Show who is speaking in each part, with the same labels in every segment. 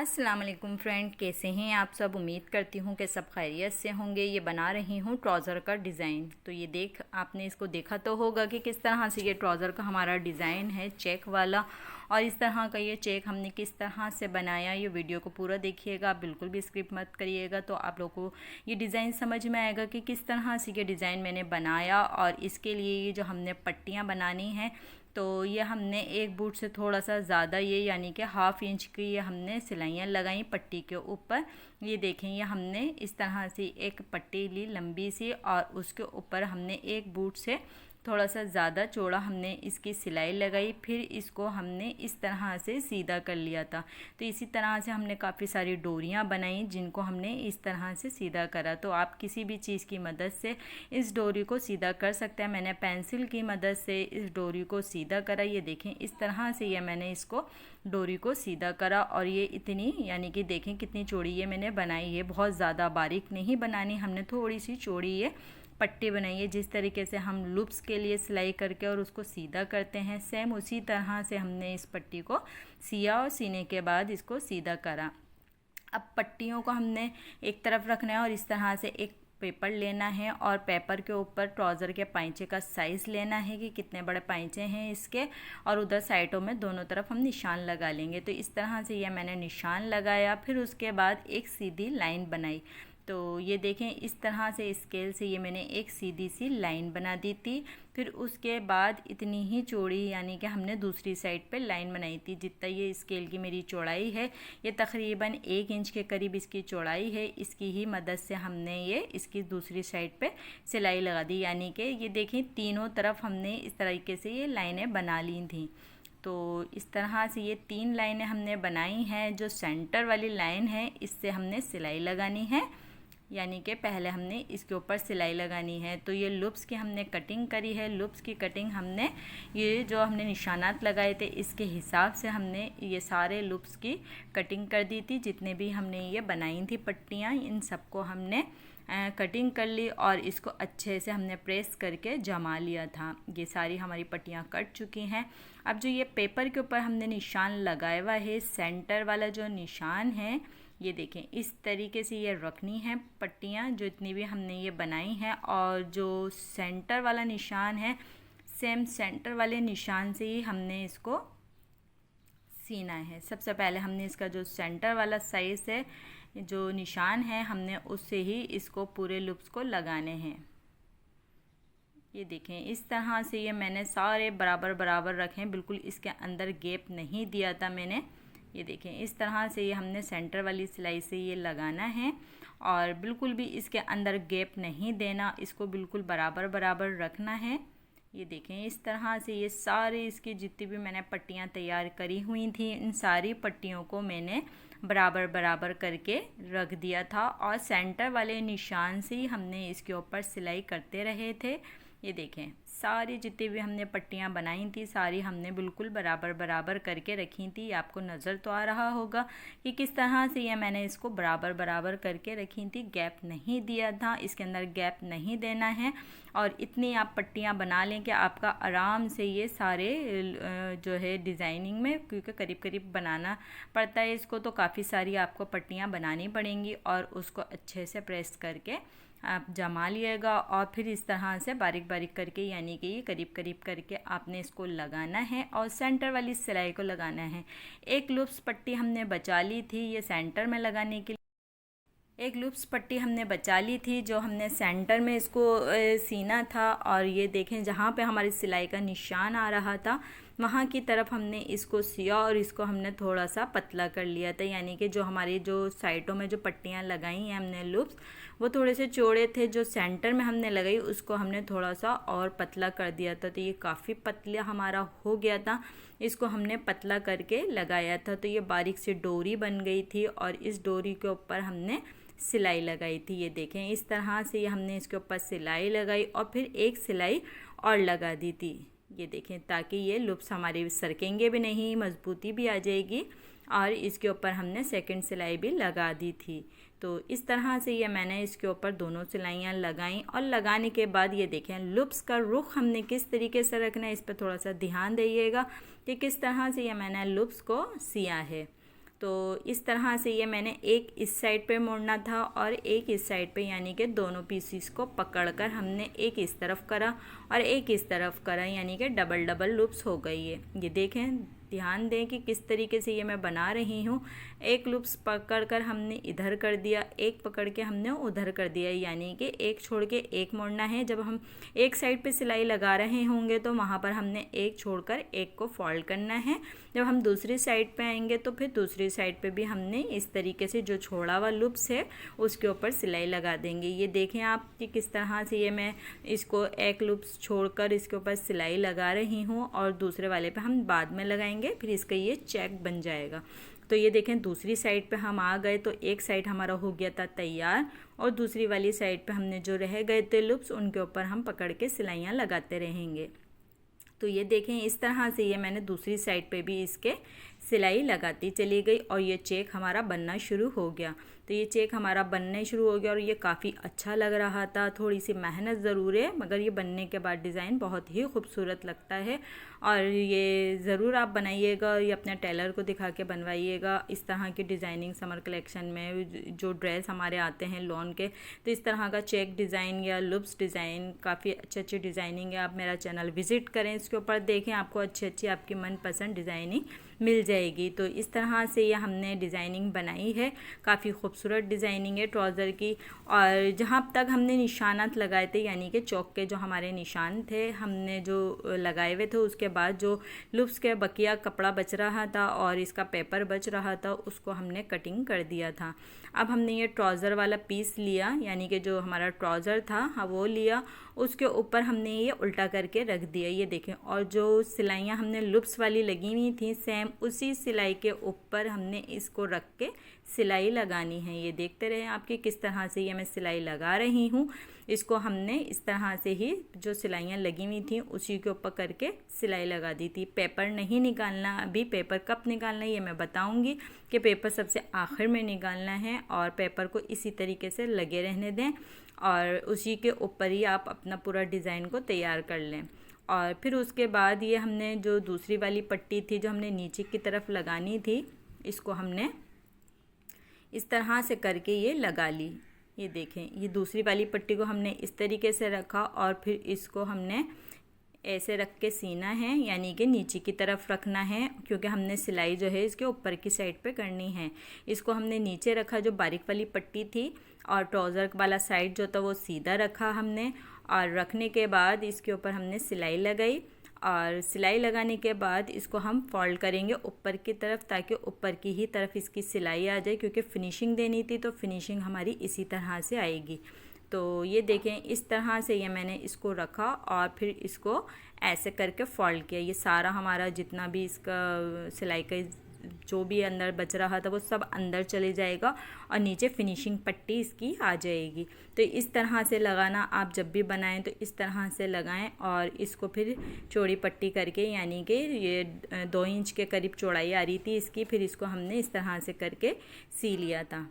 Speaker 1: अस्सलाम वालेकुम फ्रेंड, कैसे हैं आप सब। उम्मीद करती हूँ कि सब खैरियत से होंगे। ये बना रही हूँ ट्राउज़र का डिज़ाइन। तो ये आपने इसको देखा तो होगा कि किस तरह से ये ट्राउज़र का हमारा डिज़ाइन है, चेक वाला। और इस तरह का ये चेक हमने किस तरह से बनाया, ये वीडियो को पूरा देखिएगा, बिल्कुल भी स्किप मत करिएगा। तो आप लोगों को ये डिज़ाइन समझ में आएगा कि किस तरह से ये डिज़ाइन मैंने बनाया। और इसके लिए ये जो हमने पट्टियाँ बनानी हैं, तो ये हमने एक बूट से थोड़ा सा ज़्यादा, ये यानी कि हाफ़ इंच की ये हमने सिलाइयाँ लगाई पट्टी के ऊपर। ये देखें, ये हमने इस तरह से एक पट्टी ली लंबी सी, और उसके ऊपर हमने एक बूट से थोड़ा सा ज़्यादा चौड़ा हमने इसकी सिलाई लगाई। फिर इसको हमने इस तरह से सीधा कर लिया था। तो इसी तरह से हमने काफ़ी सारी डोरियाँ बनाई जिनको हमने इस तरह से सीधा करा। तो आप किसी भी चीज़ की मदद से इस डोरी को सीधा कर सकते हैं। मैंने पेंसिल की मदद से इस डोरी को सीधा करा। ये देखें, इस तरह से ये मैंने इसको डोरी को सीधा करा। और ये इतनी, यानी कि देखें कितनी चौड़ी ये मैंने बनाई है। बहुत ज़्यादा बारीक नहीं बनानी, हमने थोड़ी सी चौड़ी ये पट्टी बनाई है। जिस तरीके से हम लूप्स के लिए सिलाई करके और उसको सीधा करते हैं, सेम उसी तरह से हमने इस पट्टी को सिया और सीने के बाद इसको सीधा करा। अब पट्टियों को हमने एक तरफ रखना है और इस तरह से एक पेपर लेना है, और पेपर के ऊपर ट्राउज़र के पाइंचे का साइज़ लेना है कि कितने बड़े पाइंचे हैं इसके, और उधर साइडों में दोनों तरफ हम निशान लगा लेंगे। तो इस तरह से ये मैंने निशान लगाया। फिर उसके बाद एक सीधी लाइन बनाई। तो ये देखें, इस तरह से स्केल से ये मैंने एक सीधी सी लाइन बना दी थी। फिर उसके बाद इतनी ही चौड़ी, यानी कि हमने दूसरी साइड पे लाइन बनाई थी। जितना ये स्केल की मेरी चौड़ाई है, ये तकरीबन 1 इंच के करीब इसकी चौड़ाई है। इसकी ही मदद से हमने ये इसकी दूसरी साइड पे सिलाई लगा दी। यानी कि ये देखें, तीनों तरफ हमने इस तरीके से ये लाइनें बना ली थी। तो इस तरह से ये 3 लाइनें हमने बनाई हैं। जो सेंटर वाली लाइन है, इससे हमने सिलाई लगानी है, यानी कि पहले हमने इसके ऊपर सिलाई लगानी है। तो ये लूप्स की हमने कटिंग करी है। लूप्स की कटिंग हमने, ये जो हमने निशानात लगाए थे, इसके हिसाब से हमने ये सारे लूप्स की कटिंग कर दी थी। जितने भी हमने ये बनाई थी पट्टियाँ, इन सबको हमने कटिंग कर ली और इसको अच्छे से हमने प्रेस करके जमा लिया था। ये सारी हमारी पट्टियाँ कट चुकी हैं। अब जो ये पेपर के ऊपर हमने निशान लगाया हुआ है, सेंटर वाला जो निशान है, ये देखें, इस तरीके से ये रखनी है पट्टियाँ जो इतनी भी हमने ये बनाई हैं। और जो सेंटर वाला निशान है, सेम सेंटर वाले निशान से ही हमने इसको सीना है। सबसे पहले हमने इसका जो सेंटर वाला साइज़ है, जो निशान है, हमने उससे ही इसको पूरे लूप्स को लगाने हैं। ये देखें, इस तरह से ये मैंने सारे बराबर बराबर रखे हैं, बिल्कुल इसके अंदर गैप नहीं दिया था मैंने। ये देखें, इस तरह से ये हमने सेंटर वाली सिलाई से ये लगाना है, और बिल्कुल भी इसके अंदर गैप नहीं देना, इसको बिल्कुल बराबर बराबर रखना है। ये देखें, इस तरह से ये सारे इसकी जितनी भी मैंने पट्टियाँ तैयार करी हुई थी, इन सारी पट्टियों को मैंने बराबर बराबर करके रख दिया था। और सेंटर वाले निशान से ही हमने इसके ऊपर सिलाई करते रहे थे। ये देखें, सारी जितनी भी हमने पट्टियाँ बनाई थी, सारी हमने बिल्कुल बराबर बराबर करके रखी थी। आपको नज़र तो आ रहा होगा कि किस तरह से ये मैंने इसको बराबर बराबर करके रखी थी। गैप नहीं दिया था, इसके अंदर गैप नहीं देना है। और इतनी आप पट्टियाँ बना लें कि आपका आराम से ये सारे जो है डिज़ाइनिंग में, क्योंकि करीब करीब बनाना पड़ता है इसको, तो काफ़ी सारी आपको पट्टियाँ बनानी पड़ेंगी। और उसको अच्छे से प्रेस करके आप जमा लिएगा, और फिर इस तरह से बारीक बारीक करके, यानी कि ये करीब करीब करके आपने इसको लगाना है और सेंटर वाली सिलाई को लगाना है। एक लूप्स पट्टी हमने बचा ली थी ये सेंटर में लगाने के लिए। एक लूप्स पट्टी हमने बचा ली थी जो हमने सेंटर में इसको सीना था। और ये देखें, जहाँ पे हमारी सिलाई का निशान आ रहा था, वहाँ की तरफ हमने इसको सिया और इसको हमने थोड़ा सा पतला कर लिया था। यानी कि जो हमारी जो साइडों में जो पट्टियाँ लगाई हैं हमने लूप्स, वो थोड़े से चौड़े थे। जो सेंटर में हमने लगाई उसको हमने थोड़ा सा और पतला कर दिया था। तो ये काफ़ी पतला हमारा हो गया था, इसको हमने पतला करके लगाया था। तो ये बारीक सी डोरी बन गई थी, और इस डोरी के ऊपर हमने सिलाई लगाई थी। ये देखें, इस तरह से ये हमने इसके ऊपर सिलाई लगाई और फिर एक सिलाई और लगा दी थी। ये देखें, ताकि ये लूप्स हमारे सरकेंगे भी नहीं, मजबूती भी आ जाएगी। और इसके ऊपर हमने सेकंड सिलाई भी लगा दी थी। तो इस तरह से ये मैंने इसके ऊपर दोनों सिलाइयाँ लगाई। और लगाने के बाद ये देखें, लूप्स का रुख हमने किस तरीके से रखना है, इस पर थोड़ा सा ध्यान दीजिएगा कि किस तरह से ये मैंने लूप्स को सिया है। तो इस तरह से ये मैंने एक इस साइड पे मोड़ना था और एक इस साइड पे, यानी कि दोनों पीसीस को पकड़कर हमने एक इस तरफ करा और एक इस तरफ करा, यानी कि डबल डबल लूप्स हो गई है। ये देखें, ध्यान दें कि किस तरीके से ये मैं बना रही हूँ। एक लूप्स पकड़ कर हमने इधर कर दिया, एक पकड़ के हमने उधर कर दिया, यानी कि एक छोड़ के एक मोड़ना है। जब हम एक साइड पे सिलाई लगा रहे होंगे तो वहाँ पर हमने एक छोड़कर एक को फोल्ड करना है। जब हम दूसरी साइड पे आएंगे तो फिर दूसरी साइड पे भी हमने इस तरीके से जो छोड़ा हुआ लूप्स है उसके ऊपर सिलाई लगा देंगे। ये देखें आप कि किस तरह से ये मैं इसको एक लूप्स छोड़कर इसके ऊपर सिलाई लगा रही हूँ और दूसरे वाले पे हम बाद में लगाएंगे, फिर इसका ये चेक बन जाएगा। तो ये देखें, दूसरी साइड पे हम आ गए तो एक साइड हमारा हो गया था तैयार और दूसरी वाली साइड पे हमने जो रह गए थे लूप्स उनके ऊपर हम पकड़ के सिलाइयाँ लगाते रहेंगे। तो ये देखें, इस तरह से ये मैंने दूसरी साइड पे भी इसके सिलाई लगाती चली गई और ये चेक हमारा बनना शुरू हो गया। तो ये चेक हमारा बनने शुरू हो गया और ये काफ़ी अच्छा लग रहा था। थोड़ी सी मेहनत ज़रूर है, मगर ये बनने के बाद डिज़ाइन बहुत ही खूबसूरत लगता है। और ये ज़रूर आप बनाइएगा, ये अपने टेलर को दिखा के बनवाइएगा। इस तरह की डिज़ाइनिंग समर कलेक्शन में जो ड्रेस हमारे आते हैं लॉन के, तो इस तरह का चेक डिज़ाइन या लुप्स डिज़ाइन काफ़ी अच्छी डिज़ाइनिंग है। आप मेरा चैनल विज़िट करें, इसके ऊपर देखें, आपको अच्छी आपकी मनपसंद डिज़ाइनिंग मिल जाएगी। तो इस तरह से ये हमने डिज़ाइनिंग बनाई है, काफ़ी खूबसूरत डिज़ाइनिंग है ट्राउज़र की। और जहाँ तक हमने निशानात लगाए थे, यानी कि चौक के जो हमारे निशान थे हमने जो लगाए हुए थे, उसके बाद जो लूप्स के बकिया कपड़ा बच रहा था और इसका पेपर बच रहा था उसको हमने कटिंग कर दिया था। अब हमने ये ट्राउज़र वाला पीस लिया, यानी कि जो हमारा ट्राउज़र था हाँ वो लिया, उसके ऊपर हमने ये उल्टा करके रख दिया। ये देखें, और जो सिलाइयाँ हमने लूप्स वाली लगी हुई थी सेम उसी सिलाई के ऊपर हमने इसको रख के सिलाई लगानी है। ये देखते रहे आपकी किस तरह से ये मैं सिलाई लगा रही हूँ। इसको हमने इस तरह से ही जो सिलाइयाँ लगी हुई थी उसी के ऊपर करके सिलाई लगा दी थी। पेपर नहीं निकालना, अभी पेपर कब निकालना है ये मैं बताऊँगी कि पेपर सबसे आखिर में निकालना है और पेपर को इसी तरीके से लगे रहने दें और उसी के ऊपर ही आप अपना पूरा डिज़ाइन को तैयार कर लें। और फिर उसके बाद ये हमने जो दूसरी वाली पट्टी थी जो हमने नीचे की तरफ लगानी थी, इसको हमने इस तरह से करके ये लगा ली। ये देखें, ये दूसरी वाली पट्टी को हमने इस तरीके से रखा और फिर इसको हमने ऐसे रख के सीना है, यानी कि नीचे की तरफ रखना है क्योंकि हमने सिलाई जो है इसके ऊपर की साइड पे करनी है। इसको हमने नीचे रखा जो बारीक वाली पट्टी थी और ट्राउज़र वाला साइड जो था वो सीधा रखा हमने, और रखने के बाद इसके ऊपर हमने सिलाई लगाई और सिलाई लगाने के बाद इसको हम फोल्ड करेंगे ऊपर की तरफ ताकि ऊपर की ही तरफ इसकी सिलाई आ जाए, क्योंकि फिनिशिंग देनी थी तो फिनिशिंग हमारी इसी तरह से आएगी। तो ये देखें, इस तरह से ये मैंने इसको रखा और फिर इसको ऐसे करके फोल्ड किया। ये सारा हमारा जितना भी इसका सिलाई का जो भी अंदर बच रहा था वो सब अंदर चले जाएगा और नीचे फिनिशिंग पट्टी इसकी आ जाएगी। तो इस तरह से लगाना, आप जब भी बनाएं तो इस तरह से लगाएं और इसको फिर चौड़ी पट्टी करके, यानी कि ये 2 इंच के करीब चौड़ाई आ रही थी इसकी, फिर इसको हमने इस तरह से करके सी लिया था।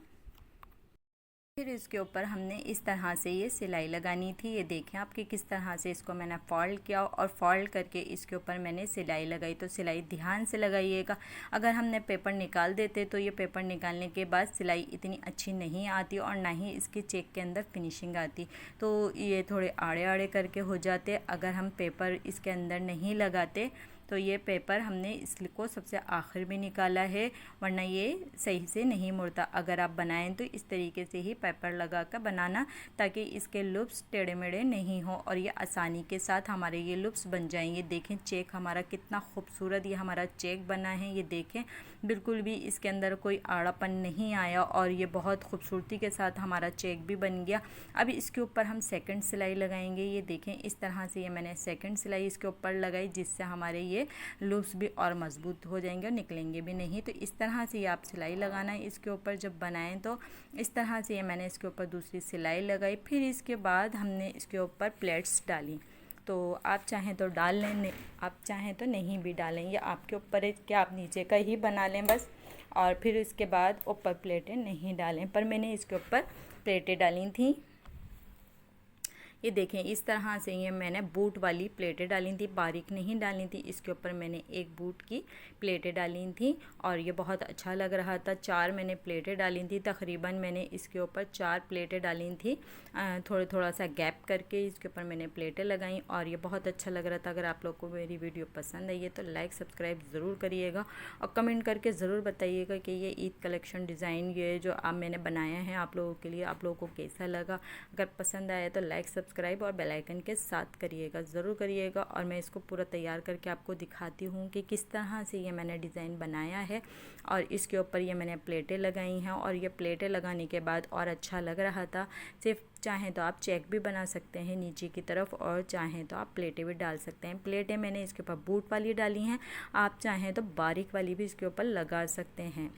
Speaker 1: फिर इसके ऊपर हमने इस तरह से ये सिलाई लगानी थी। ये देखें आपकी किस तरह से इसको मैंने फोल्ड किया और फोल्ड करके इसके ऊपर मैंने सिलाई लगाई। तो सिलाई ध्यान से लगाइएगा, अगर हमने पेपर निकाल देते तो ये पेपर निकालने के बाद सिलाई इतनी अच्छी नहीं आती और ना ही इसकी चेक के अंदर फिनिशिंग आती। तो ये थोड़े आड़े आड़े करके हो जाते अगर हम पेपर इसके अंदर नहीं लगाते। तो ये पेपर हमने इसको सबसे आखिर में निकाला है, वरना ये सही से नहीं मुड़ता। अगर आप बनाएं तो इस तरीके से ही पेपर लगा कर बनाना ताकि इसके लूप्स टेढ़े मेढ़े नहीं हो और ये आसानी के साथ हमारे ये लूप्स बन जाएंगे। देखें चेक हमारा कितना खूबसूरत ये हमारा चेक बना है। ये देखें बिल्कुल भी इसके अंदर कोई आड़ापन नहीं आया और ये बहुत खूबसूरती के साथ हमारा चेक भी बन गया। अब इसके ऊपर हम सेकंड सिलाई लगाएंगे। ये देखें इस तरह से ये मैंने सेकंड सिलाई इसके ऊपर लगाई, जिससे हमारे ये लूप्स भी और मजबूत हो जाएंगे और निकलेंगे भी नहीं। तो इस तरह से ये आप सिलाई लगाना है इसके ऊपर जब बनाएं। तो इस तरह से ये मैंने इसके ऊपर दूसरी सिलाई लगाई। फिर इसके बाद हमने इसके ऊपर प्लेट्स डाली। तो आप चाहें तो डाल लें, आप चाहें तो नहीं भी डालें, ये आपके ऊपर है कि आप नीचे का ही बना लें बस, और फिर इसके बाद ऊपर प्लेटें नहीं डालें। पर मैंने इसके ऊपर प्लेटें डाली थी। ये देखें इस तरह से ये मैंने बूट वाली प्लेटें डाली थी, बारीक नहीं डाली थी। इसके ऊपर मैंने एक बूट की प्लेटें डाली थी और ये बहुत अच्छा लग रहा था। 4 मैंने प्लेटें डाली थी, तकरीबन मैंने इसके ऊपर 4 प्लेटें डाली थी, थोड़ा सा गैप करके इसके ऊपर मैंने प्लेटें लगाई और ये बहुत अच्छा लग रहा था। अगर आप लोग को मेरी वीडियो पसंद आई है तो लाइक सब्सक्राइब ज़रूर करिएगा और कमेंट करके ज़रूर बताइएगा कि ये ईद कलेक्शन डिज़ाइन ये जो आप मैंने बनाया है आप लोगों के लिए, आप लोगों को कैसा लगा। अगर पसंद आया तो लाइक सब्सक्राइब और बेल आइकन के साथ करिएगा, ज़रूर करिएगा। और मैं इसको पूरा तैयार करके आपको दिखाती हूँ कि किस तरह से ये मैंने डिज़ाइन बनाया है और इसके ऊपर ये मैंने प्लेटें लगाई हैं और ये प्लेटें लगाने के बाद और अच्छा लग रहा था। सिर्फ चाहें तो आप चेक भी बना सकते हैं नीचे की तरफ और चाहें तो आप प्लेटें भी डाल सकते हैं। प्लेटें मैंने इसके ऊपर बूट वाली डाली हैं, आप चाहें तो बारीक वाली भी इसके ऊपर लगा सकते हैं।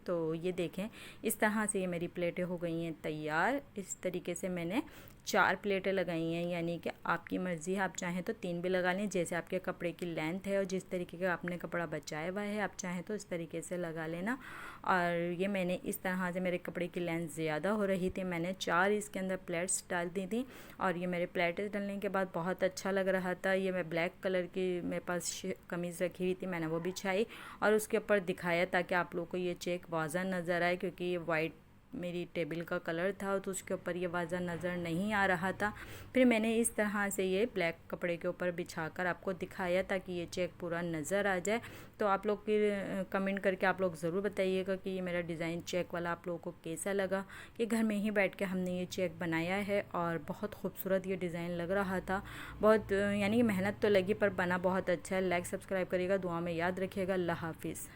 Speaker 1: तो ये देखें इस तरह से ये मेरी प्लेटें हो गई हैं तैयार। इस तरीके से मैंने 4 प्लेटें लगाई हैं, यानी कि आपकी मर्ज़ी है, आप चाहें तो 3 भी लगा लें, जैसे आपके कपड़े की लेंथ है और जिस तरीके का आपने कपड़ा बचाया हुआ है आप चाहें तो इस तरीके से लगा लेना। और ये मैंने इस तरह से, मेरे कपड़े की लेंथ ज़्यादा हो रही थी, मैंने 4 इसके अंदर प्लेट्स डाल दी थी और ये मेरे प्लेट्स डालने के बाद बहुत अच्छा लग रहा था। ये मैं ब्लैक कलर की मेरे पास कमीज़ रखी हुई थी, मैंने वो बिछाई और उसके ऊपर दिखाया ताकि आप लोग को ये चेक वाज़ा नज़र आए, क्योंकि ये वाइट मेरी टेबल का कलर था तो उसके ऊपर ये वाज़ा नज़र नहीं आ रहा था। फिर मैंने इस तरह से ये ब्लैक कपड़े के ऊपर बिछाकर आपको दिखाया ताकि ये चेक पूरा नज़र आ जाए। तो आप लोग फिर कमेंट करके आप लोग ज़रूर बताइएगा कि ये मेरा डिज़ाइन चेक वाला आप लोगों को कैसा लगा। कि घर में ही बैठ के हमने ये चेक बनाया है और बहुत खूबसूरत ये डिज़ाइन लग रहा था। बहुत यानी कि मेहनत तो लगी पर बना बहुत अच्छा है। लाइक सब्सक्राइब करिएगा, दुआ में याद रखिएगा। अल्लाह हाफिज़।